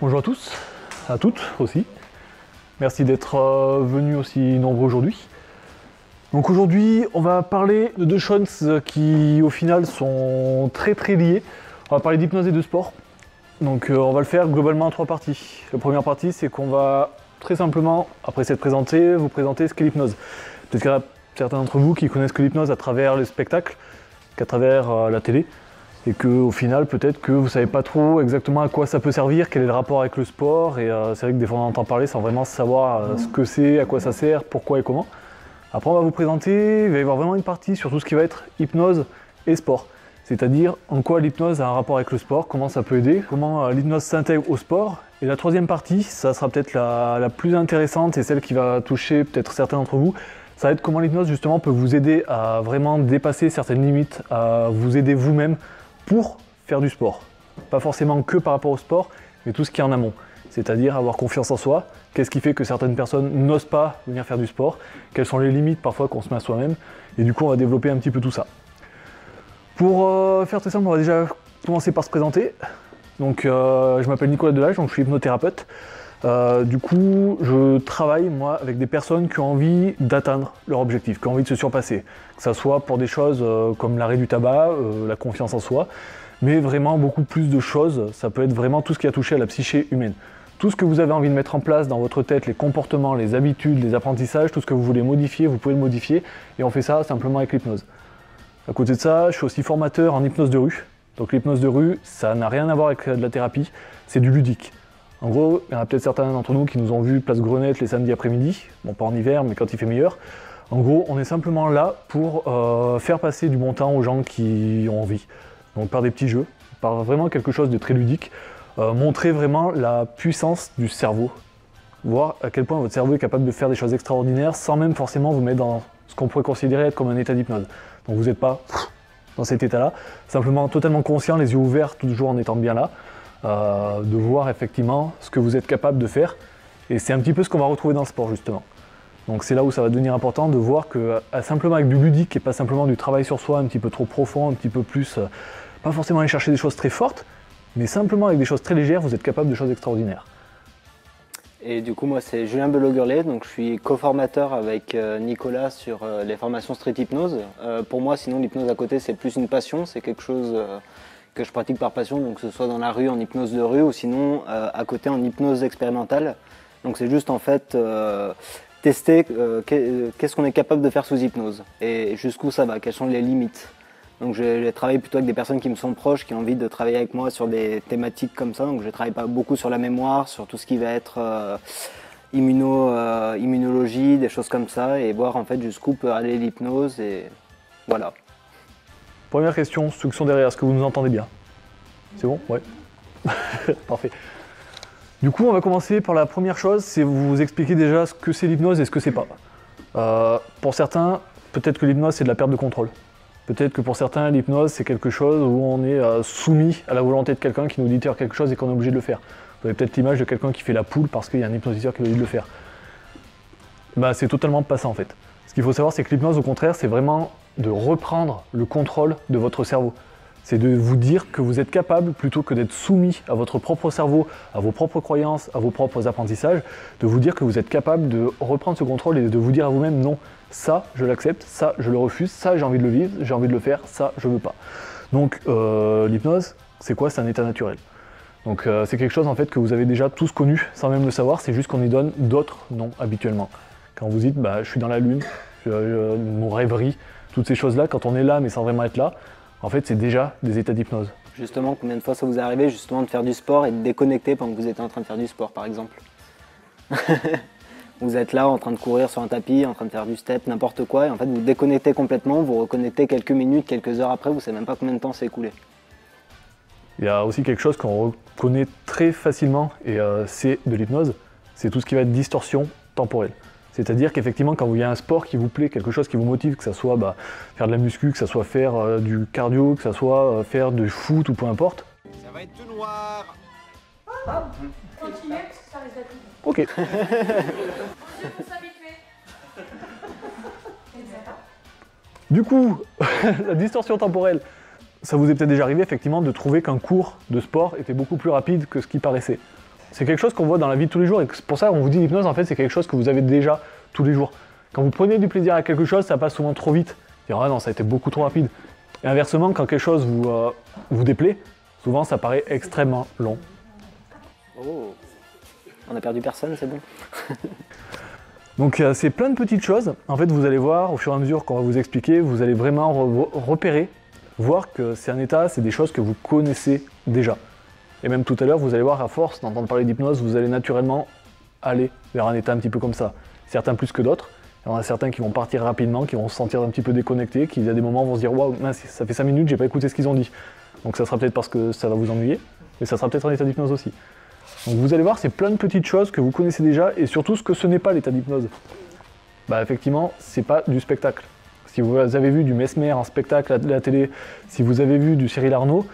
Bonjour à tous, à toutes aussi. Merci d'être venus aussi nombreux aujourd'hui. Donc aujourd'hui, on va parler de deux choses qui au final sont très liées. On va parler d'hypnose et de sport. Donc on va le faire globalement en trois parties. La première partie, c'est qu'on va très simplement, après s'être présenté, vous présenter ce qu'est l'hypnose. Peut-être qu'il y a certains d'entre vous qui connaissent que l'hypnose à travers le spectacle, qu'à travers la télé. Et qu'au final, peut-être que vous ne savez pas trop exactement à quoi ça peut servir, quel est le rapport avec le sport. Et c'est vrai que des fois on entend parler sans vraiment savoir ce que c'est, à quoi ça sert, pourquoi et comment. Après on va vous présenter, il va y avoir vraiment une partie sur tout ce qui va être hypnose et sport. C'est-à-dire en quoi l'hypnose a un rapport avec le sport, comment ça peut aider, comment l'hypnose s'intègre au sport. Et la troisième partie, ça sera peut-être la plus intéressante et celle qui va toucher peut-être certains d'entre vous. Ça va être comment l'hypnose justement peut vous aider à vraiment dépasser certaines limites, à vous aider vous-même pour faire du sport. Pas forcément que par rapport au sport, mais tout ce qui est en amont. C'est-à-dire avoir confiance en soi. Qu'est-ce qui fait que certaines personnes n'osent pas venir faire du sport? Quelles sont les limites parfois qu'on se met à soi-même? Et du coup, on va développer un petit peu tout ça. Pour faire très simple, on va déjà commencer par se présenter. Donc, je m'appelle Nicolas Delage, donc je suis hypnothérapeute. Du coup, je travaille moi avec des personnes qui ont envie d'atteindre leur objectif, qui ont envie de se surpasser. Que ça soit pour des choses comme l'arrêt du tabac, la confiance en soi, mais vraiment beaucoup plus de choses. Ça peut être vraiment tout ce qui a touché à la psyché humaine. Tout ce que vous avez envie de mettre en place dans votre tête, les comportements, les habitudes, les apprentissages, tout ce que vous voulez modifier, vous pouvez le modifier. Et on fait ça simplement avec l'hypnose. À côté de ça, je suis aussi formateur en hypnose de rue. Donc l'hypnose de rue, ça n'a rien à voir avec de la thérapie, c'est du ludique. En gros, il y en a peut-être certains d'entre nous qui nous ont vus place Grenette les samedis après-midi, bon pas en hiver, mais quand il fait meilleur. En gros, on est simplement là pour faire passer du bon temps aux gens qui ont envie. Donc par des petits jeux, par vraiment quelque chose de très ludique, montrer vraiment la puissance du cerveau, voir à quel point votre cerveau est capable de faire des choses extraordinaires sans même forcément vous mettre dans ce qu'on pourrait considérer être comme un état d'hypnose. Donc vous n'êtes pas dans cet état-là, simplement totalement conscient, les yeux ouverts, toujours en étant bien là. De voir effectivement ce que vous êtes capable de faire. Et c'est un petit peu ce qu'on va retrouver dans le sport justement. Donc c'est là où ça va devenir important de voir que simplement avec du ludique et pas simplement du travail sur soi un petit peu trop profond, un petit peu plus, pas forcément aller chercher des choses très fortes, mais simplement avec des choses très légères, vous êtes capable de choses extraordinaires. Et du coup moi c'est Julien Belot-Gurlet, donc je suis co-formateur avec Nicolas sur les formations street hypnose. Pour moi sinon l'hypnose à côté c'est plus une passion, c'est quelque chose que je pratique par passion, donc que ce soit dans la rue en hypnose de rue ou sinon à côté en hypnose expérimentale. Donc c'est juste en fait tester qu'est-ce qu'on est capable de faire sous hypnose et jusqu'où ça va, quelles sont les limites. Donc j'ai travaillé plutôt avec des personnes qui me sont proches, qui ont envie de travailler avec moi sur des thématiques comme ça. Donc je travaille pas beaucoup sur la mémoire, sur tout ce qui va être immunologie, des choses comme ça, et voir en fait jusqu'où peut aller l'hypnose et voilà. Première question, ceux qui sont derrière, est-ce que vous nous entendez bien? C'est bon? Ouais. Parfait. Du coup, on va commencer par la première chose, c'est vous expliquer déjà ce que c'est l'hypnose et ce que c'est pas. Pour certains, peut-être que l'hypnose c'est de la perte de contrôle. Peut-être que pour certains, l'hypnose c'est quelque chose où on est soumis à la volonté de quelqu'un qui nous dit de faire quelque chose et qu'on est obligé de le faire. Vous avez peut-être l'image de quelqu'un qui fait la poule parce qu'il y a un hypnotiseur qui lui dit de le faire. Bah, c'est totalement pas ça en fait. Ce qu'il faut savoir, c'est que l'hypnose, au contraire, c'est vraiment de reprendre le contrôle de votre cerveau. C'est de vous dire que vous êtes capable, plutôt que d'être soumis à votre propre cerveau, à vos propres croyances, à vos propres apprentissages, de vous dire que vous êtes capable de reprendre ce contrôle et de vous dire à vous-même non, ça je l'accepte, ça je le refuse, ça j'ai envie de le vivre, j'ai envie de le faire, ça je veux pas. Donc l'hypnose, c'est quoi? C'est un état naturel. Donc c'est quelque chose en fait que vous avez déjà tous connu sans même le savoir, c'est juste qu'on y donne d'autres noms habituellement. Quand vous dites bah, je suis dans la lune, mon rêverie, toutes ces choses-là, quand on est là mais sans vraiment être là, en fait c'est déjà des états d'hypnose. Justement, combien de fois ça vous est arrivé justement de faire du sport et de déconnecter pendant que vous étiez en train de faire du sport par exemple? Vous êtes là en train de courir sur un tapis, en train de faire du step, n'importe quoi, et en fait vous déconnectez complètement, vous reconnectez quelques minutes, quelques heures après, vous ne savez même pas combien de temps s'est écoulé. Il y a aussi quelque chose qu'on reconnaît très facilement, et c'est de l'hypnose, c'est tout ce qui va être distorsion temporelle. C'est-à-dire qu'effectivement, quand il y a un sport qui vous plaît, quelque chose qui vous motive, que ce soit faire de la muscu, que ce soit faire du cardio, que ce soit faire du foot ou peu importe. Ça va être tout noir. Continuez parce que ça risque d'être long. Ok. Faut s'habituer. Du coup, la distorsion temporelle, ça vous est peut-être déjà arrivé effectivement de trouver qu'un cours de sport était beaucoup plus rapide que ce qui paraissait. C'est quelque chose qu'on voit dans la vie de tous les jours et c'est pour ça qu'on vous dit l'hypnose, en fait, c'est quelque chose que vous avez déjà tous les jours. Quand vous prenez du plaisir à quelque chose, ça passe souvent trop vite. Dire, ah non, ça a été beaucoup trop rapide. Et inversement, quand quelque chose vous déplaît, souvent ça paraît extrêmement long. Oh, on a perdu personne, c'est bon. Donc c'est plein de petites choses. En fait, vous allez voir, au fur et à mesure qu'on va vous expliquer, vous allez vraiment repérer, voir que c'est un état, c'est des choses que vous connaissez déjà. Et même tout à l'heure, vous allez voir, à force d'entendre parler d'hypnose, vous allez naturellement aller vers un état un petit peu comme ça. Certains plus que d'autres. Il y en a certains qui vont partir rapidement, qui vont se sentir un petit peu déconnectés, qui à des moments vont se dire « Waouh, mince, ça fait 5 minutes, j'ai pas écouté ce qu'ils ont dit ». Donc ça sera peut-être parce que ça va vous ennuyer, mais ça sera peut-être un état d'hypnose aussi. Donc vous allez voir, c'est plein de petites choses que vous connaissez déjà, et surtout ce que ce n'est pas l'état d'hypnose. Bah effectivement, c'est pas du spectacle. Si vous avez vu du Mesmer en spectacle à la télé, si vous avez vu du Cyril Arnaud,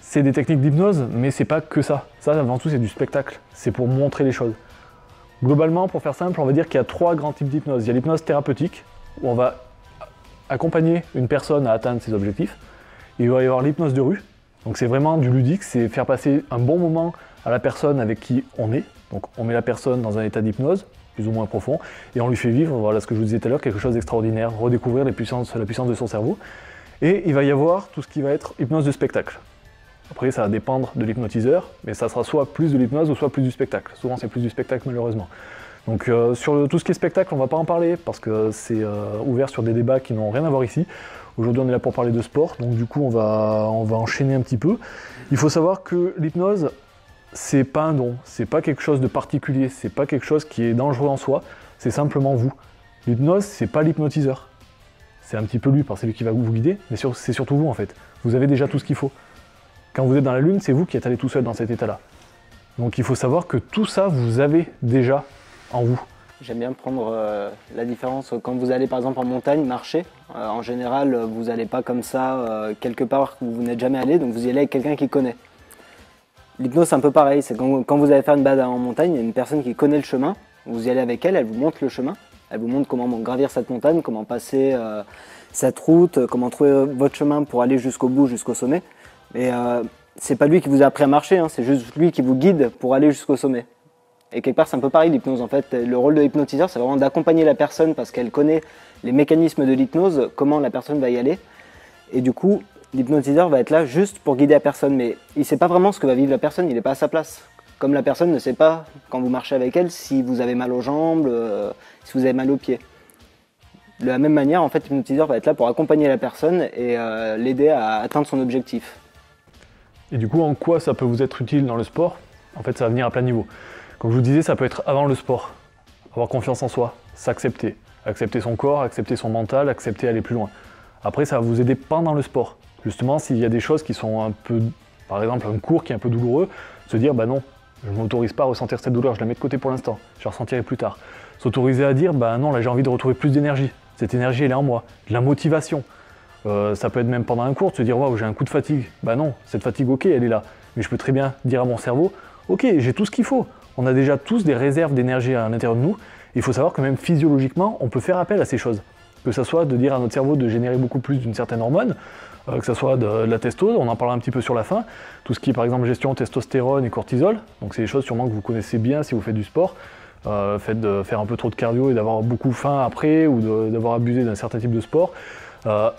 c'est des techniques d'hypnose, mais c'est pas que ça. Ça, avant tout, c'est du spectacle. C'est pour montrer les choses. Globalement, pour faire simple, on va dire qu'il y a 3 grands types d'hypnose. Il y a l'hypnose thérapeutique, où on va accompagner une personne à atteindre ses objectifs. Et il va y avoir l'hypnose de rue. Donc c'est vraiment du ludique, c'est faire passer un bon moment à la personne avec qui on est. Donc on met la personne dans un état d'hypnose, plus ou moins profond, et on lui fait vivre, voilà ce que je vous disais tout à l'heure, quelque chose d'extraordinaire, redécouvrir la puissance de son cerveau. Et il va y avoir tout ce qui va être hypnose de spectacle. Après, ça va dépendre de l'hypnotiseur, mais ça sera soit plus de l'hypnose ou soit plus du spectacle. Souvent, c'est plus du spectacle, malheureusement. Donc, sur tout ce qui est spectacle, on ne va pas en parler, parce que c'est ouvert sur des débats qui n'ont rien à voir ici. Aujourd'hui, on est là pour parler de sport, donc du coup, on va enchaîner un petit peu. Il faut savoir que l'hypnose, c'est pas un don, c'est pas quelque chose de particulier, c'est pas quelque chose qui est dangereux en soi, c'est simplement vous. L'hypnose, c'est pas l'hypnotiseur. C'est un petit peu lui, parce que c'est lui qui va vous guider, mais c'est surtout vous, en fait. Vous avez déjà tout ce qu'il faut. Quand vous êtes dans la lune, c'est vous qui êtes allé tout seul dans cet état-là. Donc il faut savoir que tout ça, vous avez déjà en vous. J'aime bien prendre la différence quand vous allez par exemple en montagne marcher. En général, vous n'allez pas comme ça quelque part où vous n'êtes jamais allé, donc vous y allez avec quelqu'un qui connaît. L'hypnose, c'est un peu pareil. C'est quand vous allez faire une balade en montagne, il y a une personne qui connaît le chemin. Vous y allez avec elle, elle vous montre le chemin. Elle vous montre comment gravir cette montagne, comment passer cette route, comment trouver votre chemin pour aller jusqu'au bout, jusqu'au sommet. Mais c'est pas lui qui vous a appris à marcher, hein, c'est juste lui qui vous guide pour aller jusqu'au sommet. Et quelque part, c'est un peu pareil l'hypnose. En fait, le rôle de l'hypnotiseur, c'est vraiment d'accompagner la personne parce qu'elle connaît les mécanismes de l'hypnose, comment la personne va y aller. Et du coup, l'hypnotiseur va être là juste pour guider la personne. Mais il ne sait pas vraiment ce que va vivre la personne, il n'est pas à sa place. Comme la personne ne sait pas, quand vous marchez avec elle, si vous avez mal aux jambes, si vous avez mal aux pieds. De la même manière, en fait, l'hypnotiseur va être là pour accompagner la personne et l'aider à atteindre son objectif. Et du coup, en quoi ça peut vous être utile dans le sport? En fait, ça va venir à plein niveau. Comme je vous disais, ça peut être avant le sport. Avoir confiance en soi, s'accepter. Accepter son corps, accepter son mental, accepter aller plus loin. Après, ça va vous aider pendant le sport. Justement, s'il y a des choses qui sont un peu... Par exemple, un cours qui est un peu douloureux, se dire, bah non, je ne m'autorise pas à ressentir cette douleur, je la mets de côté pour l'instant, je la ressentirai plus tard. S'autoriser à dire, bah non, là j'ai envie de retrouver plus d'énergie. Cette énergie, elle est en moi. De la motivation. Ça peut être même pendant un cours, de se dire, waouh, j'ai un coup de fatigue. Bah non, cette fatigue, ok, elle est là. Mais je peux très bien dire à mon cerveau, ok, j'ai tout ce qu'il faut. On a déjà tous des réserves d'énergie à l'intérieur de nous. Il faut savoir que même physiologiquement, on peut faire appel à ces choses. Que ce soit de dire à notre cerveau de générer beaucoup plus d'une certaine hormone, que ce soit de la testo, on en parlera un petit peu sur la fin. Tout ce qui est par exemple gestion testostérone et cortisol. Donc c'est des choses sûrement que vous connaissez bien si vous faites du sport. Fait de faire un peu trop de cardio et d'avoir beaucoup faim après ou d'avoir abusé d'un certain type de sport.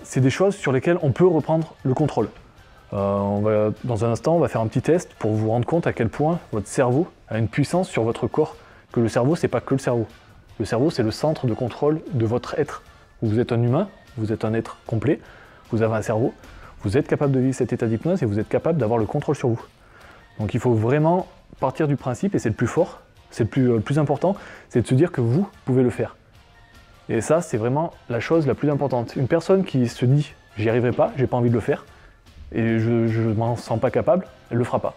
C'est des choses sur lesquelles on peut reprendre le contrôle. Dans un instant, on va faire un petit test pour vous rendre compte à quel point votre cerveau a une puissance sur votre corps. Que le cerveau, c'est pas que le cerveau. Le cerveau, c'est le centre de contrôle de votre être. Vous êtes un humain, vous êtes un être complet, vous avez un cerveau, vous êtes capable de vivre cet état d'hypnose et vous êtes capable d'avoir le contrôle sur vous. Donc il faut vraiment partir du principe, et c'est le plus fort, c'est le plus important, c'est de se dire que vous pouvez le faire. Et ça, c'est vraiment la chose la plus importante. Une personne qui se dit « j'y arriverai pas, j'ai pas envie de le faire, et je ne m'en sens pas capable », elle le fera pas.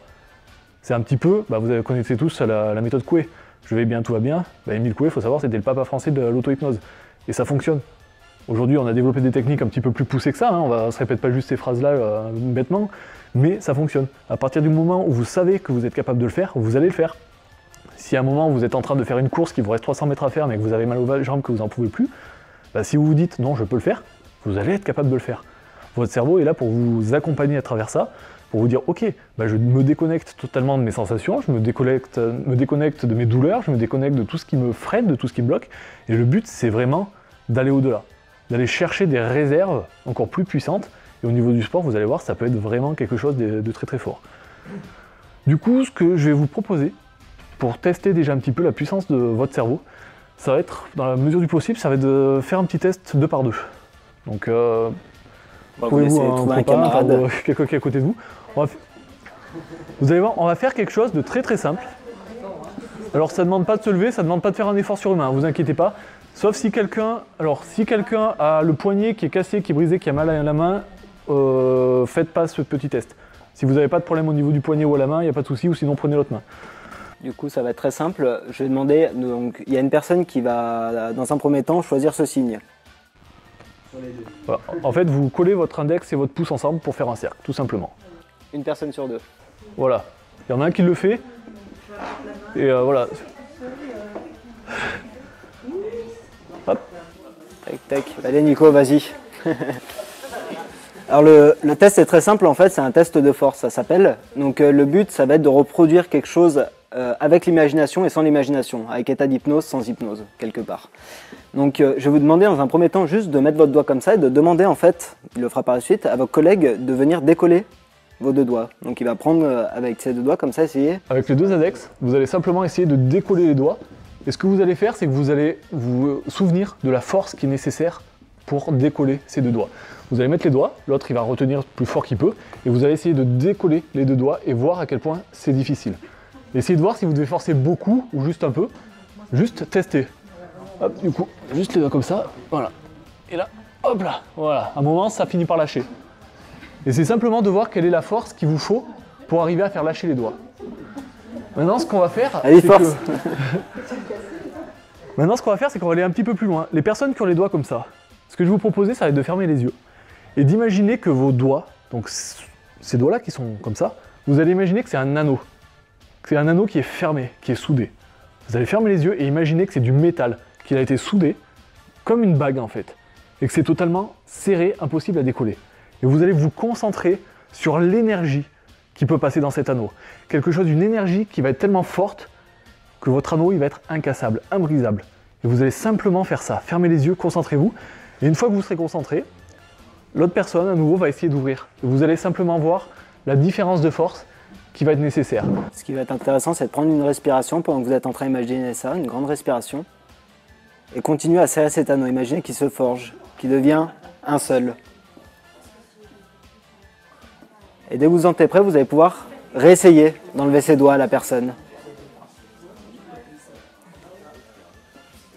C'est un petit peu, vous connaissez tous la méthode Coué. Je vais bien, tout va bien. Émile Coué, il faut savoir, c'était le papa français de l'auto-hypnose. Et ça fonctionne. Aujourd'hui, on a développé des techniques un petit peu plus poussées que ça, hein. On ne se répète pas juste ces phrases-là bêtement, mais ça fonctionne. À partir du moment où vous savez que vous êtes capable de le faire, vous allez le faire. Si à un moment vous êtes en train de faire une course qui vous reste 300 mètres à faire mais que vous avez mal aux jambes, que vous n'en pouvez plus, si vous vous dites non, je peux le faire, vous allez être capable de le faire. Votre cerveau est là pour vous accompagner à travers ça, pour vous dire ok, bah, je me déconnecte totalement de mes sensations, je me déconnecte de mes douleurs, je me déconnecte de tout ce qui me freine, de tout ce qui me bloque. Et le but, c'est vraiment d'aller au-delà, d'aller chercher des réserves encore plus puissantes. Et au niveau du sport, vous allez voir, ça peut être vraiment quelque chose de très très fort. Du coup, ce que je vais vous proposer, pour tester déjà un petit peu la puissance de votre cerveau, ça va être, dans la mesure du possible, ça va être de faire un petit test 2 par 2. Donc, trouvez-vous un camarade ou quelqu'un qui est à côté de vous. Vous allez voir, on va faire quelque chose de très très simple. Alors ça ne demande pas de se lever, ça ne demande pas de faire un effort surhumain, vous inquiétez pas. Sauf si quelqu'un a le poignet qui est cassé, qui est brisé, qui a mal à la main, faites pas ce petit test. Si vous n'avez pas de problème au niveau du poignet ou à la main, il n'y a pas de souci, ou sinon prenez l'autre main. Du coup, ça va être très simple. Je vais demander, donc, il y a une personne qui va, dans un premier temps, choisir ce signe. Voilà. En fait, vous collez votre index et votre pouce ensemble pour faire un cercle, tout simplement. Une personne sur 2. Voilà. Il y en a un qui le fait. Et voilà. Hop. Tac, tac. Allez, Nico, vas-y. Alors, le test est très simple, en fait, c'est un test de force, ça s'appelle. Donc, le but, ça va être de reproduire quelque chose avec l'imagination et sans l'imagination, avec état d'hypnose, sans hypnose, quelque part. Donc, je vais vous demander dans un premier temps juste de mettre votre doigt comme ça et de demander, en fait, il le fera par la suite, à votre collègue de venir décoller vos 2 doigts. Donc, il va prendre avec ses 2 doigts comme ça, essayer. Avec les 2 index, vous allez simplement essayer de décoller les doigts. Et ce que vous allez faire, c'est que vous allez vous souvenir de la force qui est nécessaire pour décoller ces 2 doigts. Vous allez mettre les doigts, l'autre il va retenir plus fort qu'il peut, et vous allez essayer de décoller les 2 doigts et voir à quel point c'est difficile. Essayez de voir si vous devez forcer beaucoup ou juste un peu. Juste tester. Hop, du coup, juste les doigts comme ça, voilà. Et là, hop là, voilà. À un moment, ça finit par lâcher. Et c'est simplement de voir quelle est la force qu'il vous faut pour arriver à faire lâcher les doigts. Maintenant, ce qu'on va faire, allez, force. Maintenant, ce qu'on va faire, c'est qu'on va aller un petit peu plus loin. Les personnes qui ont les doigts comme ça, ce que je vais vous proposer, ça va être de fermer les yeux et d'imaginer que vos doigts, donc ces doigts-là qui sont comme ça, vous allez imaginer que c'est un anneau. C'est un anneau qui est fermé, qui est soudé. Vous allez fermer les yeux et imaginer que c'est du métal, qu'il a été soudé comme une bague en fait, et que c'est totalement serré, impossible à décoller. Et vous allez vous concentrer sur l'énergie qui peut passer dans cet anneau. Quelque chose, une énergie qui va être tellement forte que votre anneau il va être incassable, imbrisable. Et vous allez simplement faire ça. Fermez les yeux, concentrez-vous. Et une fois que vous serez concentré, l'autre personne à nouveau va essayer d'ouvrir. Et vous allez simplement voir la différence de force qui va être nécessaire. Ce qui va être intéressant, c'est de prendre une respiration pendant que vous êtes en train d'imaginer ça, une grande respiration. Et continuer à serrer cet anneau. Imaginez qu'il se forge, qu'il devient un seul. Et dès que vous vous sentez prêt, vous allez pouvoir réessayer d'enlever ses doigts à la personne.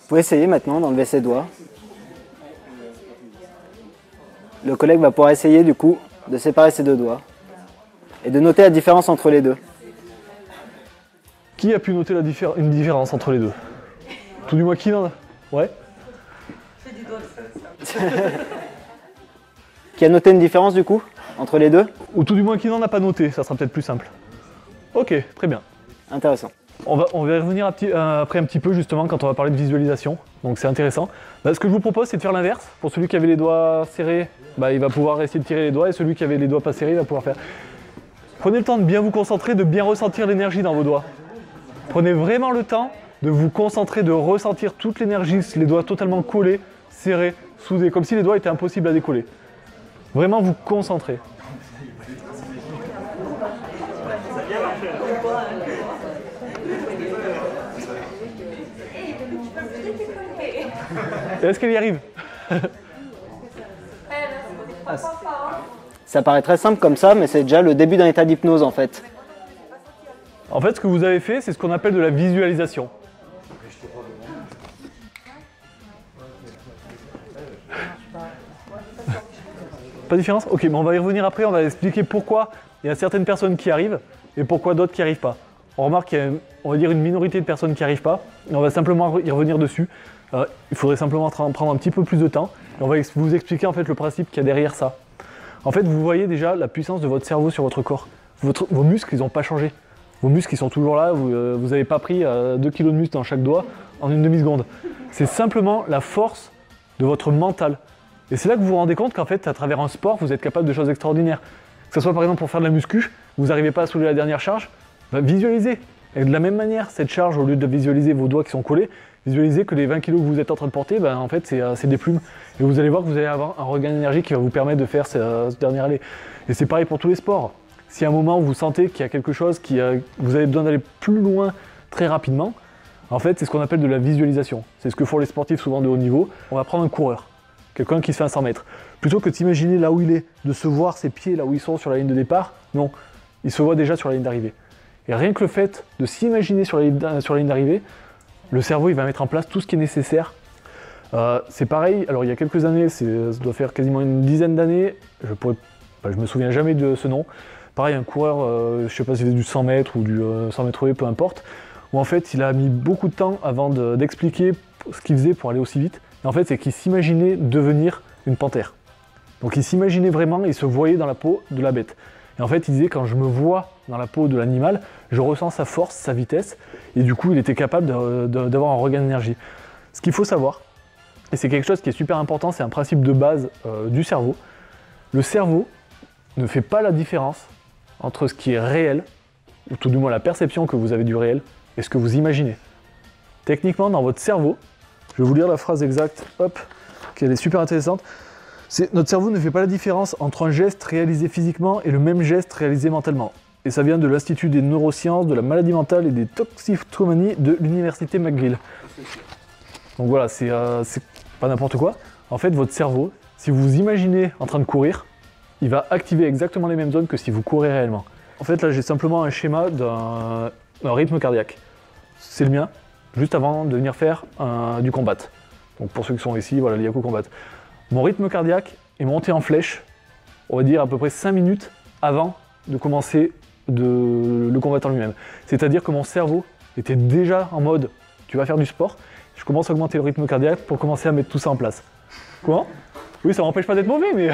Vous pouvez essayer maintenant d'enlever ses doigts. Le collègue va pouvoir essayer du coup de séparer ses 2 doigts et de noter la différence entre les 2. Qui a pu noter une différence entre les 2? Tout du moins qui en a? Ouais. Qui a noté une différence du coup entre les 2? Ou tout du moins qui n'en a pas noté, ça sera peut-être plus simple. Ok, très bien. Intéressant. On va y revenir après un petit peu justement quand on va parler de visualisation, donc c'est intéressant. Ce que je vous propose, c'est de faire l'inverse. Pour celui qui avait les doigts serrés, il va pouvoir essayer de tirer les doigts, et celui qui avait les doigts pas serrés, il va pouvoir faire. Prenez le temps de bien vous concentrer, de bien ressentir l'énergie dans vos doigts. Prenez vraiment le temps de vous concentrer, de ressentir toute l'énergie, les doigts totalement collés, serrés, soudés, comme si les doigts étaient impossibles à décoller. Vraiment vous concentrer. Est-ce qu'elle y arrive? Ça paraît très simple comme ça, mais c'est déjà le début d'un état d'hypnose en fait. En fait, ce que vous avez fait, c'est ce qu'on appelle de la visualisation. Pas de différence? Ok, mais on va y revenir après, on va expliquer pourquoi il y a certaines personnes qui arrivent et pourquoi d'autres qui n'y arrivent pas. On remarque qu'il y a, on va dire, une minorité de personnes qui n'y arrivent pas, et on va simplement y revenir dessus. Il faudrait simplement prendre un petit peu plus de temps, et on va vous expliquer en fait le principe qu'il y a derrière ça. En fait, vous voyez déjà la puissance de votre cerveau sur votre corps. Vos muscles, ils n'ont pas changé. Vos muscles, ils sont toujours là, vous n'avez pas pris 2 kg de muscle dans chaque doigt en une demi-seconde. C'est simplement la force de votre mental. Et c'est là que vous vous rendez compte qu'en fait, à travers un sport, vous êtes capable de choses extraordinaires. Que ce soit par exemple pour faire de la muscu, vous n'arrivez pas à soulever la dernière charge, bah, visualisez. Et de la même manière, cette charge, au lieu de visualiser vos doigts qui sont collés, visualisez que les 20 kg que vous êtes en train de porter, bah, en fait c'est des plumes. Et vous allez voir que vous allez avoir un regain d'énergie qui va vous permettre de faire ce dernier aller. Et c'est pareil pour tous les sports. Si à un moment vous sentez qu'il y a quelque chose, vous avez besoin d'aller plus loin très rapidement, en fait c'est ce qu'on appelle de la visualisation. C'est ce que font les sportifs souvent de haut niveau. On va prendre un coureur, quelqu'un qui se fait un 100 mètres. Plutôt que de s'imaginer là où il est, de se voir ses pieds là où ils sont sur la ligne de départ, non, il se voit déjà sur la ligne d'arrivée. Et rien que le fait de s'imaginer sur la ligne d'arrivée, le cerveau il va mettre en place tout ce qui est nécessaire. C'est pareil, alors il y a quelques années, ça doit faire quasiment une dizaine d'années, je me souviens jamais de ce nom. Pareil, un coureur, je ne sais pas si c'était du 100 mètres ou du 100 mètres haies, peu importe, où en fait il a mis beaucoup de temps avant d'expliquer ce qu'il faisait pour aller aussi vite. Et en fait, c'est qu'il s'imaginait devenir une panthère. Donc il s'imaginait vraiment, il se voyait dans la peau de la bête. Et en fait, il disait, quand je me vois dans la peau de l'animal, je ressens sa force, sa vitesse, et du coup, il était capable d'avoir un regain d'énergie. Ce qu'il faut savoir, et c'est quelque chose qui est super important, c'est un principe de base du cerveau. Le cerveau ne fait pas la différence entre ce qui est réel, ou tout du moins la perception que vous avez du réel, et ce que vous imaginez. Techniquement, dans votre cerveau, je vais vous lire la phrase exacte, hop, qui est super intéressante. Notre cerveau ne fait pas la différence entre un geste réalisé physiquement et le même geste réalisé mentalement. Et ça vient de l'Institut des neurosciences, de la maladie mentale et des toxicomanies de l'université McGill. Donc voilà, c'est pas n'importe quoi. En fait, votre cerveau, si vous vous imaginez en train de courir, il va activer exactement les mêmes zones que si vous courez réellement. En fait, là, j'ai simplement un schéma d'un rythme cardiaque. C'est le mien, juste avant de venir faire du combat. Donc pour ceux qui sont ici, voilà, l'Yaku combat. Mon rythme cardiaque est monté en flèche, on va dire à peu près 5 minutes avant de commencer le combattant lui-même. C'est-à-dire que mon cerveau était déjà en mode « tu vas faire du sport », je commence à augmenter le rythme cardiaque pour commencer à mettre tout ça en place. Comment ? Oui, ça m'empêche pas d'être mauvais, mais...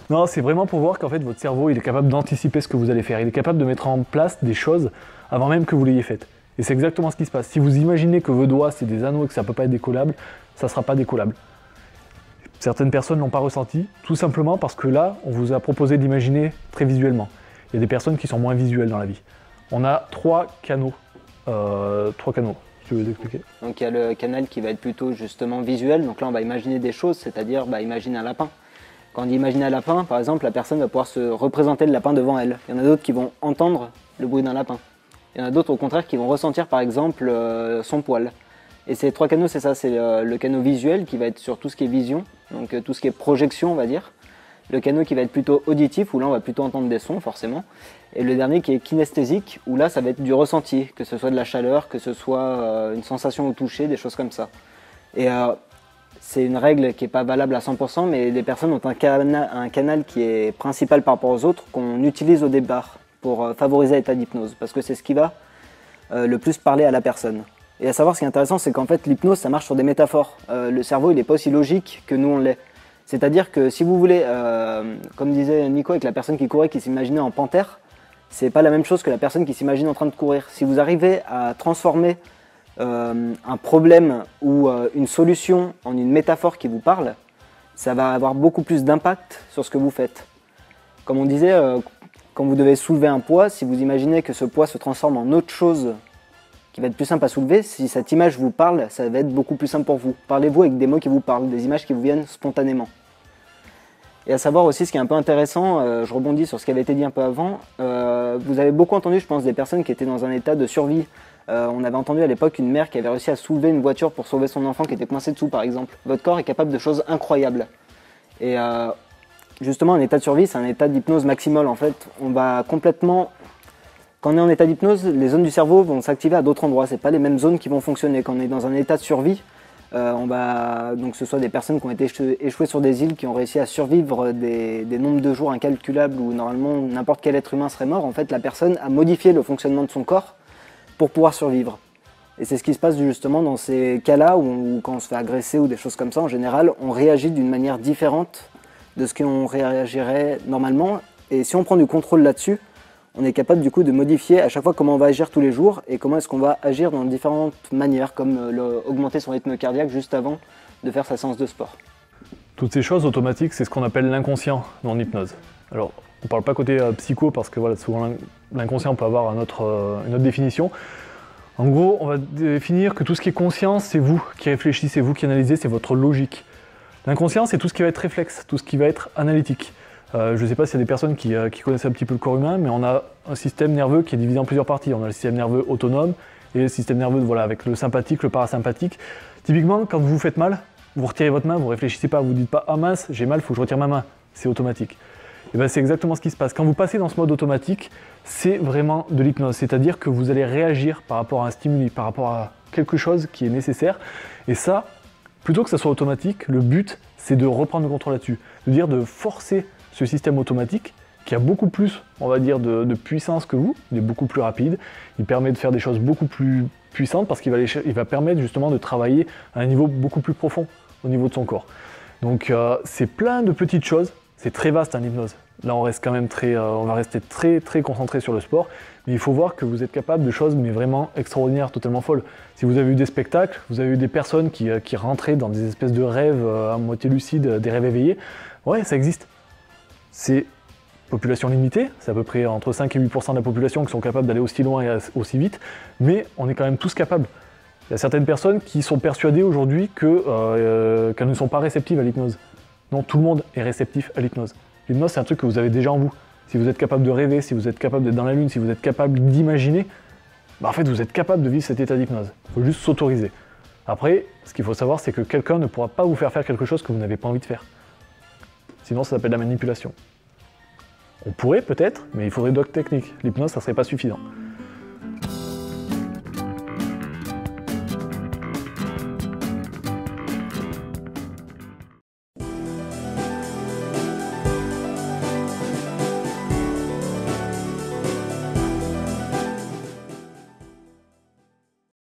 Non, c'est vraiment pour voir qu'en fait votre cerveau il est capable d'anticiper ce que vous allez faire, il est capable de mettre en place des choses avant même que vous l'ayez faites. Et c'est exactement ce qui se passe. Si vous imaginez que vos doigts c'est des anneaux et que ça ne peut pas être décollable, ça ne sera pas décollable. Certaines personnes ne l'ont pas ressenti, tout simplement parce que là, on vous a proposé d'imaginer très visuellement. Il y a des personnes qui sont moins visuelles dans la vie. On a 3 canaux. Tu veux l'expliquer ? Donc il y a le canal qui va être plutôt justement visuel. Donc là, on va imaginer des choses, c'est-à-dire imaginer un lapin. Quand on dit imaginer un lapin, par exemple, la personne va pouvoir se représenter le lapin devant elle. Il y en a d'autres qui vont entendre le bruit d'un lapin. Il y en a d'autres au contraire qui vont ressentir par exemple son poil. Et ces 3 canaux, c'est ça, c'est le canal visuel qui va être sur tout ce qui est vision, donc tout ce qui est projection on va dire. Le canal qui va être plutôt auditif, où là on va plutôt entendre des sons forcément. Et le dernier qui est kinesthésique, où là ça va être du ressenti, que ce soit de la chaleur, que ce soit une sensation au toucher, des choses comme ça. Et c'est une règle qui n'est pas valable à 100%, mais les personnes ont un canal qui est principal par rapport aux autres, qu'on utilise au départ pour favoriser l'état d'hypnose, parce que c'est ce qui va le plus parler à la personne. Et à savoir, ce qui est intéressant, c'est qu'en fait, l'hypnose, ça marche sur des métaphores. Le cerveau, il n'est pas aussi logique que nous, on l'est. C'est-à-dire que si vous voulez, comme disait Nico avec la personne qui courait, qui s'imaginait en panthère, c'est pas la même chose que la personne qui s'imagine en train de courir. Si vous arrivez à transformer un problème ou une solution en une métaphore qui vous parle, ça va avoir beaucoup plus d'impact sur ce que vous faites. Comme on disait, quand vous devez soulever un poids, si vous imaginez que ce poids se transforme en autre chose qui va être plus simple à soulever, si cette image vous parle, ça va être beaucoup plus simple pour vous. Parlez-vous avec des mots qui vous parlent, des images qui vous viennent spontanément. Et à savoir aussi, ce qui est un peu intéressant, je rebondis sur ce qui avait été dit un peu avant, vous avez beaucoup entendu, je pense, des personnes qui étaient dans un état de survie. On avait entendu à l'époque une mère qui avait réussi à soulever une voiture pour sauver son enfant qui était coincé dessous, par exemple. Votre corps est capable de choses incroyables. Et justement, un état de survie, c'est un état d'hypnose maximale. En fait, on va complètement... Quand on est en état d'hypnose, les zones du cerveau vont s'activer à d'autres endroits. Ce n'est pas les mêmes zones qui vont fonctionner. Quand on est dans un état de survie, donc ce soit des personnes qui ont été échouées sur des îles, qui ont réussi à survivre des nombres de jours incalculables où normalement n'importe quel être humain serait mort. En fait, la personne a modifié le fonctionnement de son corps pour pouvoir survivre. Et c'est ce qui se passe justement dans ces cas-là où quand on se fait agresser ou des choses comme ça, en général, on réagit d'une manière différente de ce qu'on réagirait normalement. Et si on prend du contrôle là-dessus, on est capable du coup de modifier à chaque fois comment on va agir tous les jours et comment est-ce qu'on va agir dans différentes manières, comme augmenter son rythme cardiaque juste avant de faire sa séance de sport. Toutes ces choses automatiques, c'est ce qu'on appelle l'inconscient en hypnose. Alors, on ne parle pas côté psycho parce que voilà, souvent l'inconscient peut avoir une autre définition. En gros, on va définir que tout ce qui est conscience, c'est vous qui réfléchissez, c'est vous qui analysez, c'est votre logique. L'inconscient, c'est tout ce qui va être réflexe, tout ce qui va être analytique. Je ne sais pas s'il y a des personnes qui connaissent un petit peu le corps humain, mais on a un système nerveux qui est divisé en plusieurs parties. On a le système nerveux autonome et le système nerveux voilà, avec le sympathique, le parasympathique. Typiquement, quand vous vous faites mal, vous retirez votre main, vous ne réfléchissez pas, vous ne dites pas « Ah mince, j'ai mal, il faut que je retire ma main ». C'est automatique. Et bien c'est exactement ce qui se passe. Quand vous passez dans ce mode automatique, c'est vraiment de l'hypnose. C'est-à-dire que vous allez réagir par rapport à un stimuli, par rapport à quelque chose qui est nécessaire. Et ça, plutôt que ça soit automatique, le but, c'est de reprendre le contrôle là-dessus. De forcer ce système automatique qui a beaucoup plus, on va dire, de puissance que vous. Il est beaucoup plus rapide. Il permet de faire des choses beaucoup plus puissantes parce qu'il va permettre justement de travailler à un niveau beaucoup plus profond au niveau de son corps. Donc c'est plein de petites choses. C'est très vaste l'hypnose. Là on reste quand même on va rester très concentré sur le sport, mais il faut voir que vous êtes capable de choses mais vraiment extraordinaires, totalement folles. Si vous avez eu des spectacles, vous avez eu des personnes qui rentraient dans des espèces de rêves à moitié lucides, des rêves éveillés, ouais ça existe. C'est population limitée, c'est à peu près entre 5 et 8% de la population qui sont capables d'aller aussi loin et aussi vite, mais on est quand même tous capables. Il y a certaines personnes qui sont persuadées aujourd'hui qu'elles ne sont pas réceptives à l'hypnose. Non, tout le monde est réceptif à l'hypnose. L'hypnose, c'est un truc que vous avez déjà en vous. Si vous êtes capable de rêver, si vous êtes capable d'être dans la lune, si vous êtes capable d'imaginer, en fait, vous êtes capable de vivre cet état d'hypnose. Il faut juste s'autoriser. Après, ce qu'il faut savoir, c'est que quelqu'un ne pourra pas vous faire faire quelque chose que vous n'avez pas envie de faire. Sinon, ça s'appelle la manipulation. On pourrait peut-être, mais il faudrait d'autres techniques. L'hypnose, ça ne serait pas suffisant.